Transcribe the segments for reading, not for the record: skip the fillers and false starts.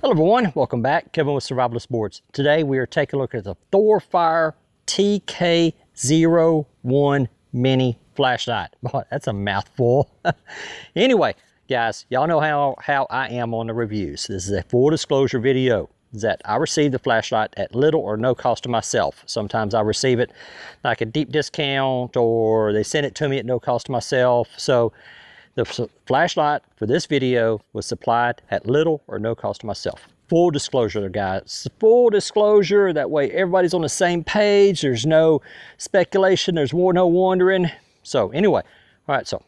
Hello everyone, welcome back. Kevin with Survivalist Boards. Today we are taking a look at the Thorfire TK01 mini flashlight. Boy, that's a mouthful. Anyway, guys, y'all know how I am on the reviews. This is a full disclosure video that I receive the flashlight at little or no cost to myself. Sometimes I receive it like a deep discount or they send it to me at no cost to myself. So the flashlight for this video was supplied at little or no cost to myself. Full disclosure, guys. Full disclosure. That way everybody's on the same page. There's no speculation. There's no wandering. So anyway, all right. So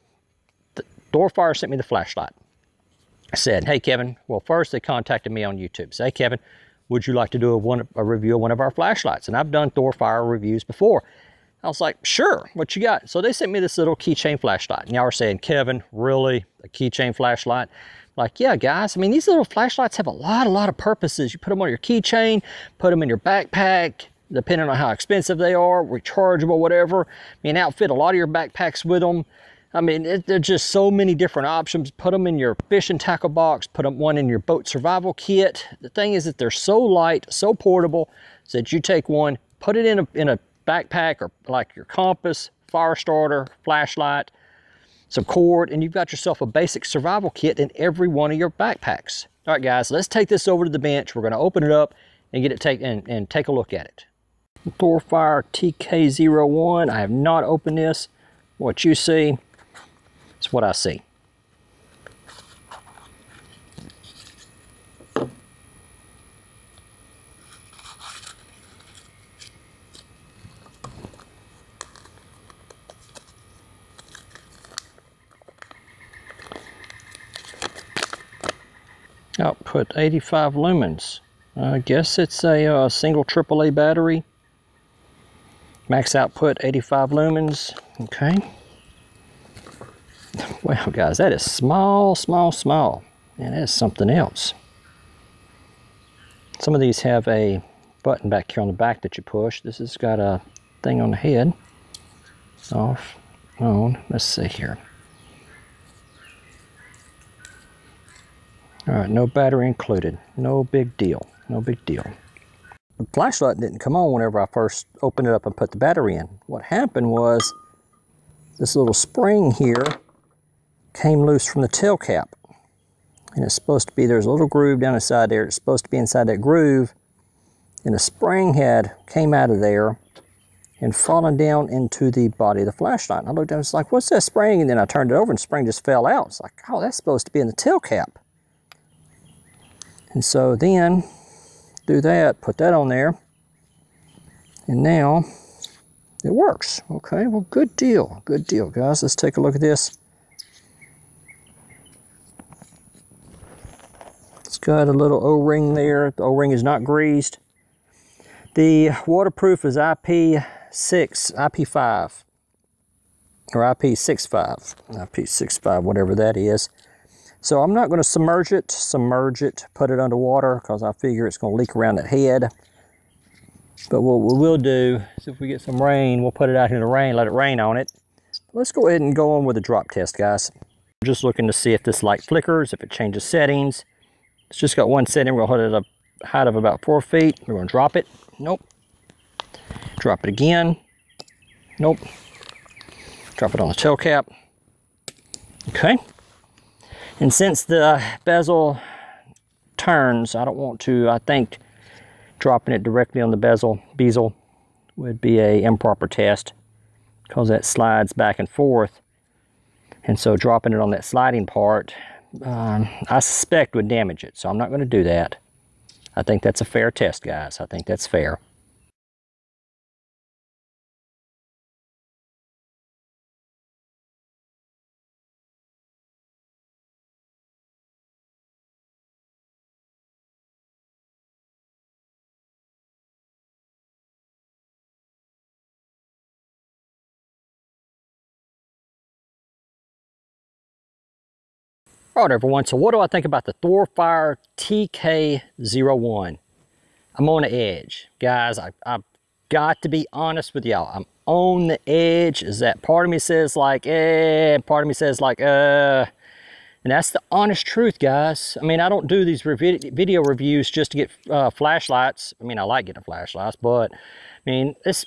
Thorfire sent me the flashlight. I said, hey, Kevin. Well, first they contacted me on YouTube. Say, hey, Kevin, would you like to do a review of one of our flashlights? And I've done Thorfire reviews before. I was like, sure, what you got? So they sent me this little keychain flashlight. And y'all are saying, Kevin, really? A keychain flashlight? Like, yeah, guys. I mean, these little flashlights have a lot of purposes. You put them on your keychain, put them in your backpack, depending on how expensive they are, rechargeable, whatever. I mean, outfit a lot of your backpacks with them. I mean, there's just so many different options. Put them in your fishing tackle box, put one in your boat survival kit. The thing is that they're so light, so portable, so that you take one, put it in a backpack or like your compass, fire starter, flashlight, some cord, and you've got yourself a basic survival kit in every one of your backpacks. All right, guys, let's take this over to the bench. We're going to open it up and get it and take a look at it. Thorfire TK01. I have not opened this. What you see is what I see. Output 85 lumens. I guess it's a single AAA battery. Max output 85 lumens. Okay. Wow, guys, that is small. And that is something else. Some of these have a button back here on the back that you push. This has got a thing on the head. Off, on. Let's see here. All right, no battery included. No big deal. No big deal. The flashlight didn't come on whenever I first opened it up and put the battery in. What happened was this little spring here came loose from the tail cap. And it's supposed to be, there's a little groove down inside there. It's supposed to be inside that groove. And the spring came out of there and fallen down into the body of the flashlight. And I looked down and was like, what's that spring? And then I turned it over and the spring just fell out. It's like, oh, that's supposed to be in the tail cap. And so then, do that, put that on there, and now it works. Okay, well, good deal, guys. Let's take a look at this. It's got a little O-ring there. The O-ring is not greased. The waterproof is IP5, or IP65, whatever that is. So I'm not going to submerge it, put it underwater, because I figure it's going to leak around that head. But what we will do is if we get some rain, we'll put it out in the rain, let it rain on it. Let's go ahead and go on with the drop test, guys. We're just looking to see if this light flickers, if it changes settings. It's just got one setting. We'll hold it at a height of about 4 feet. We're going to drop it. Nope. Drop it again. Nope. Drop it on the tail cap. Okay. And since the bezel turns, I don't want to, I think dropping it directly on the bezel would be an improper test because that slides back and forth. And so dropping it on that sliding part, I suspect would damage it. So I'm not going to do that. I think that's a fair test, guys. I think that's fair. All right, everyone, so what do I think about the Thorfire TK01? I'm on the edge. Guys, I've got to be honest with y'all. I'm on the edge. Is that part of me says like, part of me says like, And that's the honest truth, guys. I mean, I don't do these video reviews just to get flashlights. I mean, I like getting flashlights, but I mean, it's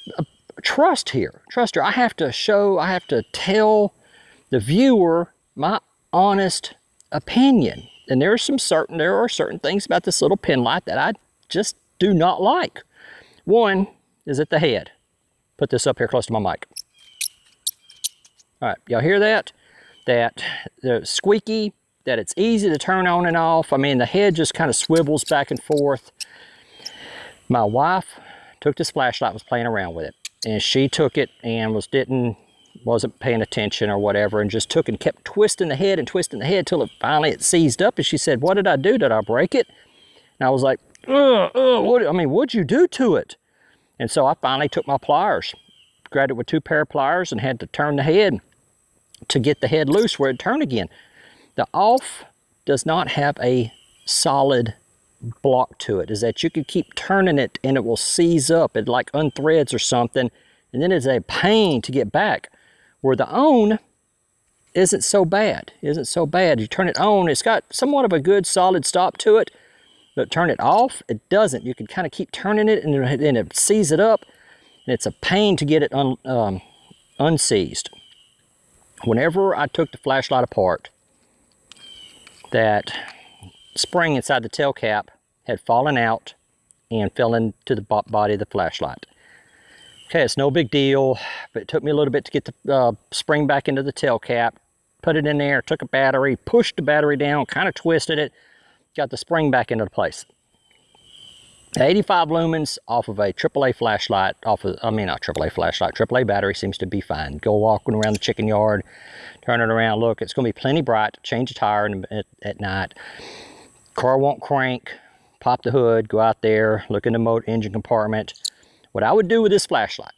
trust here. Trust here. I have to tell the viewer my honest opinion. And there are certain things about this little pen light that I just do not like. One is at the head. Put this up here close to my mic. All right, y'all hear that? That the squeaky, that it's easy to turn on and off. I mean, the head just kind of swivels back and forth. My wife took this flashlight, was playing around with it, and she took it and wasn't paying attention or whatever, and just took and kept twisting the head till it finally seized up. And she said, "What did I do? Did I break it?" And I was like, what'd you do to it? And so I finally took my pliers, grabbed it with 2 pair of pliers, and had to turn the head to get the head loose where it turned again. The off does not have a solid block to it. Is that you can keep turning it and it will seize up. It like unthreads or something, and then it's a pain to get back. Where the on isn't so bad. You turn it on, it's got somewhat of a good solid stop to it, but turn it off, it doesn't. You can kind of keep turning it and it seize it up, and it's a pain to get it unseized. Whenever I took the flashlight apart, that spring inside the tail cap had fallen out and fell into the body of the flashlight. Okay, it's no big deal, but it took me a little bit to get the spring back into the tail cap, put it in there, took a battery, pushed the battery down, kind of twisted it, got the spring back into place. 85 lumens off of a AAA flashlight, AAA battery seems to be fine. Go walking around the chicken yard, turn it around, look, it's going to be plenty bright. Change the tire at night. Car won't crank, pop the hood, go out there, look in the motor engine compartment. What I would do with this flashlight,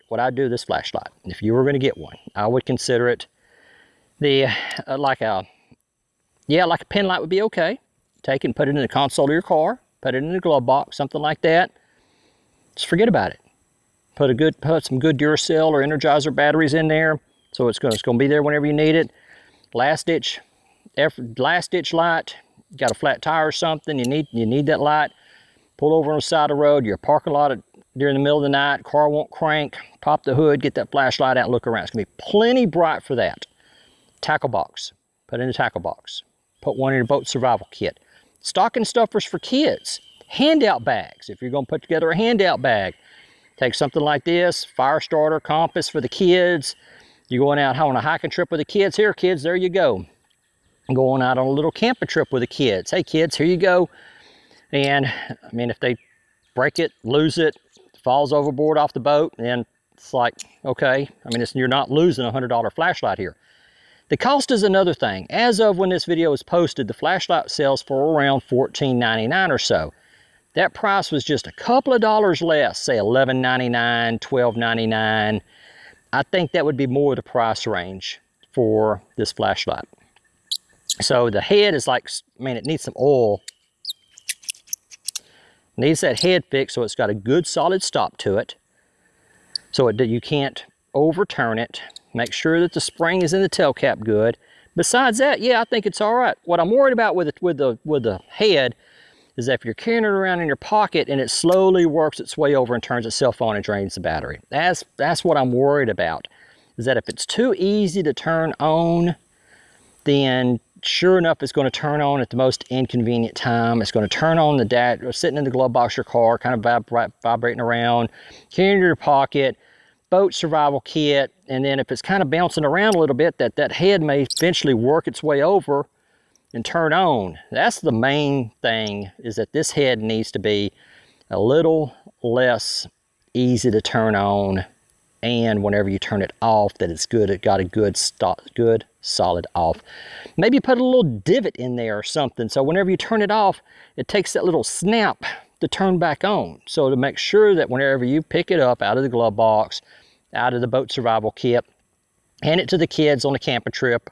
if you were going to get one, I would consider it like a pen light would be okay. Take it and put it in the console of your car, put it in the glove box, something like that. Just forget about it. Put some good Duracell or Energizer batteries in there, so it's going to be there whenever you need it. Last ditch light. Got a flat tire or something, you need that light. Pull over on the side of the road. You're parking lot during the middle of the night. Car won't crank. Pop the hood. Get that flashlight out and look around. It's going to be plenty bright for that. Tackle box. Put it in the tackle box. Put one in your boat survival kit. Stocking stuffers for kids. Handout bags. If you're going to put together a handout bag, take something like this. Fire starter, compass for the kids. You're going out on a hiking trip with the kids. Here, kids, there you go. Going out on a little camping trip with the kids. Hey, kids, here you go. And, I mean, if they break it, lose it, falls overboard off the boat, then it's like, okay. I mean, you're not losing a $100 flashlight here. The cost is another thing. As of when this video is posted, the flashlight sells for around $14.99 or so. That price was just a couple of dollars less, say $11.99, $12.99. I think that would be more of the price range for this flashlight. So the head is like, man, it needs some oil. It needs that head fixed so it's got a good solid stop to it. So you can't overturn it. Make sure that the spring is in the tail cap good. Besides that, yeah, I think it's all right. What I'm worried about with the head is that if you're carrying it around in your pocket and it slowly works its way over and turns itself on and drains the battery. That's what I'm worried about. Is that if it's too easy to turn on, then sure enough, it's going to turn on at the most inconvenient time. It's going to turn on the dash, or sitting in the glove box of your car, kind of vibrating around, carrying it in your pocket, boat survival kit, and then if it's kind of bouncing around a little bit, that head may eventually work its way over and turn on. That's the main thing, is that this head needs to be a little less easy to turn on, and whenever you turn it off, that it's good. It got a good solid off. Maybe put a little divot in there or something, so whenever you turn it off, it takes that little snap to turn back on. So to make sure that whenever you pick it up out of the glove box, out of the boat survival kit, hand it to the kids on a camping trip,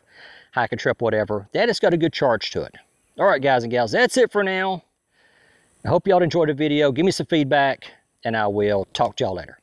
hiking trip, whatever, that it's got a good charge to it. All right, guys and gals, that's it for now. I hope y'all enjoyed the video. Give me some feedback, and I will talk to y'all later.